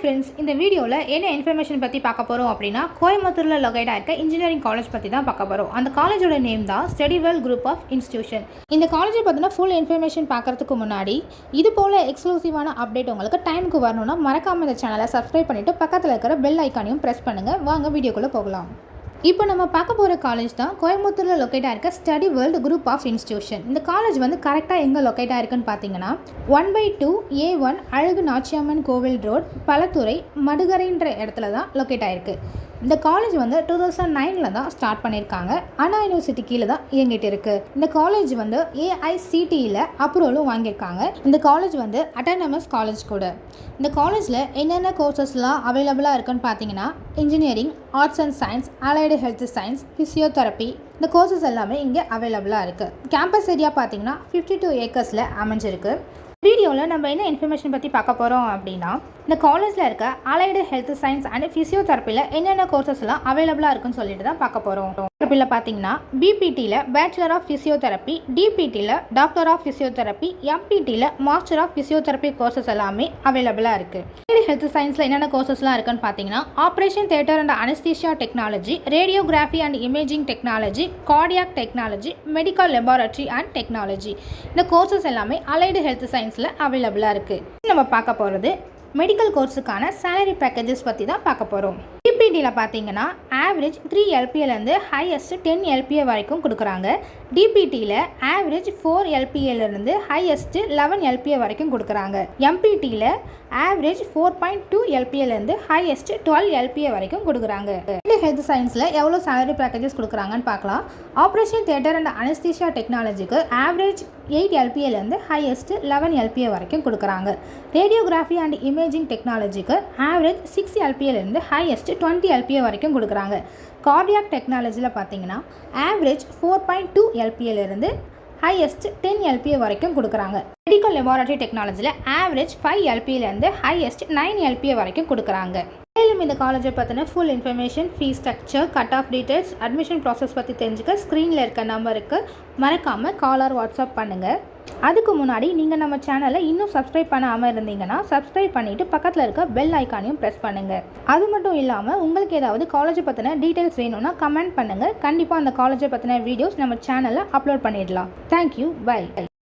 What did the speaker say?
Friends, இந்த வீடியோவில் என்ன இன்ஃபர்மேஷன் பற்றி பார்க்க போகிறோம் அப்படின்னா, கோயம்புத்தூரில் லொகேட்டாக இருக்க இன்ஜினியரிங் காலேஜ் பற்றி தான் பார்க்க போகிறோம். அந்த காலேஜோட நேம் தான் study world group of institution. இந்த காலேஜை பற்றின ஃபுல் இன்ஃபர்மேஷன் பார்க்கறதுக்கு முன்னாடி இது போல் எக்ஸ்க்ளூசிவான அப்டேட் உங்களுக்கு டைமுக்கு வரணும்னா மறக்காமல் இந்த சேனலை சப்ஸ்கிரைப் பண்ணிவிட்டு பக்கத்தில் இருக்கிற பெல் ஐக்கானையும் ப்ரெஸ் பண்ணுங்கள். வாங்க வீடியோக்குள்ளே போகலாம். இப்போ நம்ம பார்க்க போகிற காலேஜ் தான் கோயம்புத்தூரில் லொக்கேட்டாக இருக்க study world group of institution. இந்த காலேஜ் வந்து கரெக்டாக எங்கே லொக்கேட்டாக இருக்குன்னு பார்த்தீங்கன்னா 1/2 A1 அழகு நாச்சியம்மன் கோவில் ரோட், பலத்துறை, மடுகரைன்ற இடத்துல தான் லொக்கேட் ஆகிருக்கு. இந்த காலேஜ் வந்து 2009 தான் ஸ்டார்ட் பண்ணியிருக்காங்க. அண்ணா யூனிவர்சிட்டி கீழே தான் இயங்கிட்டு இருக்குது. இந்த காலேஜ் வந்து AICTEயில் அப்ரூவலும் வாங்கியிருக்காங்க. இந்த காலேஜ் வந்து அட்டானமஸ் காலேஜ் கூட. இந்த காலேஜில் என்னென்ன கோர்சஸ்லாம் அவைலபிளாக இருக்குன்னு பார்த்தீங்கன்னா, engineering, arts and science, allied health science, physiotherapy, இந்த கோர்சஸ் எல்லாமே இங்கே அவைலபிளாக இருக்குது. கேம்பஸ் ஏரியா பார்த்தீங்கன்னா 52 ஏக்கர்ஸில் அமைஞ்சிருக்கு. வீடியோவில் நம்ம என்ன இன்ஃபர்மேஷன் பற்றி பார்க்க போகிறோம் அப்படின்னா, இந்த காலேஜில் இருக்க அலைடு ஹெல்த் சயின்ஸ் அண்ட் ஃபிசியோதெரப்பியில் என்னென்ன கோர்சஸ்லாம் அவைலபிளாக இருக்குன்னு சொல்லிட்டு தான் பார்க்க போகிறோம். தெரப்பியில் பார்த்தீங்கன்னா பிபிடியில் பேச்சுலர் ஆஃப் ஃபிசியோதெரப்பி, டிபிடியில் டாக்டர் ஆஃப் ஃபிசியோதெரப்பி, எம்பிடியில் மாஸ்டர் ஆஃப் ஃபிசியோதெரப்பி கோர்சஸ் எல்லாமே அவைலபிளாக இருக்குது. அலைடு ஹெல்த் சயின்ஸில் என்னென்ன கோர்சஸ்லாம் இருக்குன்னு பார்த்தீங்கன்னா, operation theatre and anaesthesia technology, radiography and imaging technology, cardiac technology, medical laboratory and technology. இந்த கோர்சஸ் எல்லாமே அலைடு ஹெல்த் சயின்ஸில் அவைலபிளாக இருக்குது. நம்ம பார்க்க போகிறது மெடிக்கல் கோர்ஸுக்கான சேலரி பேக்கேஜஸ் பற்றி தான் பார்க்க போகிறோம். டிபிடியில் பார்த்தீங்கன்னா ஆவரேஜ் 3 LPAலேருந்து ஹையஸ்ட் 10 LPA வரைக்கும் கொடுக்குறாங்க. டிபிடியில் ஆவரேஜ் 4 LPAலேருந்து ஹையஸ்ட் 11 LPA வரைக்கும் கொடுக்குறாங்க. எம்பிடியில் ஆவரேஜ் 4.2 LPAலேருந்து ஹையஸ்ட் 12 LPA வரைக்கும் கொடுக்குறாங்க. ஹெல்த் சயின்ஸில் எவ்வளோ சேலரி பேக்கேஜஸ் கொடுக்குறாங்கன்னு பார்க்கலாம். ஆப்ரேஷன் தியேட்டர் அண்ட் அனஸ்தீசியா டெக்னாலஜிக்கு ஆவரேஜ் 8 LPAலேருந்து ஹையஸ்ட் 11 LPA வரைக்கும் கொடுக்குறாங்க. ரேடியோகிராஃபி அண்ட் இமேஜிங் டெக்னாலஜிக்கு ஆவரேஜ் 6 LPAலேருந்து ஹையஸ்ட் 20 LPA வரைக்கும் கொடுக்குறாங்க. கார்டியாக் டெக்னாலஜியில் பார்த்தீங்கன்னா ஆவரேஜ் 4.2 LPAலேருந்து ஹையஸ்ட் 10 LPA வரைக்கும் கொடுக்குறாங்க. மெடிக்கல் லெபார்டரி டெக்னாலஜியில் ஆவரேஜ் 5 LPAலேருந்து ஹையஸ்ட் 9 LPA வரைக்கும் கொடுக்குறாங்க. மேலும் இந்த காலேஜை பற்றின full information, fees structure, cut off details, admission process பற்றி தெரிஞ்சுக்க ஸ்க்ரீனில் இருக்க நம்பருக்கு மறக்காமல் கால் ஆர் வாட்ஸ்அப் பண்ணுங்கள். அதுக்கு முன்னாடி நீங்கள் நம்ம சேனலை இன்னும் சப்ஸ்கிரைப் பண்ணாமல் இருந்தீங்கன்னா சப்ஸ்கிரைப் பண்ணிவிட்டு பக்கத்தில் இருக்க பெல் ஐக்கானையும் ப்ரெஸ் பண்ணுங்கள். அது மட்டும் இல்லாமல் உங்களுக்கு ஏதாவது காலேஜை பற்றின டீட்டெயில்ஸ் வேணும்னா கமெண்ட் பண்ணுங்கள். கண்டிப்பாக அந்த காலேஜை பற்றின வீடியோஸ் நம்ம சேனலில் அப்லோட் பண்ணிடலாம். Thank you, by.